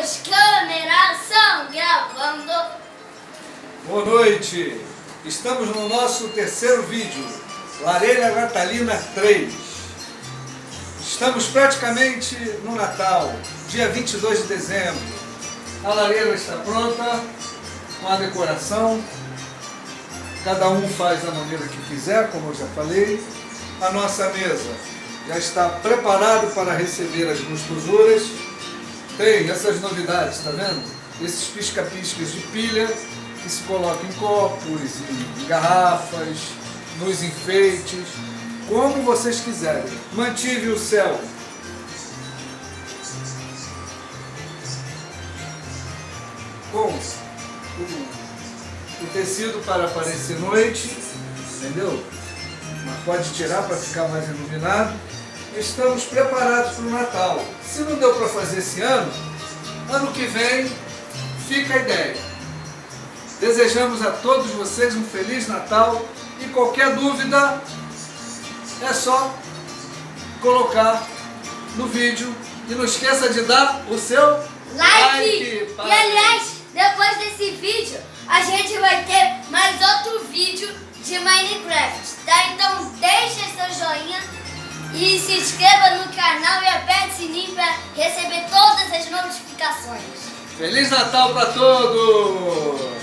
Vamos, câmera, ação, gravando. Boa noite! Estamos no nosso terceiro vídeo, Lareira Natalina 3. Estamos praticamente no Natal, dia 22 de dezembro. A lareira está pronta, com a decoração. Cada um faz da maneira que quiser, como eu já falei. A nossa mesa já está preparada para receber as gostosuras. Tem essas novidades, tá vendo? Esses pisca-piscas de pilha que se colocam em copos, em garrafas, nos enfeites, como vocês quiserem. Mantive o céu com o tecido para parecer noite, entendeu? Mas pode tirar para ficar mais iluminado. Estamos preparados para o Natal. Se não deu para fazer esse ano, ano que vem fica a ideia. Desejamos a todos vocês um Feliz Natal e qualquer dúvida é só colocar no vídeo e não esqueça de dar o seu like. E aliás, depois desse vídeo, a gente vai ter mais outro vídeo de Minecraft, tá? Então deixa seu joinha e se inscreva no canal e aperte o sininho para receber todas as notificações. Feliz Natal para todos!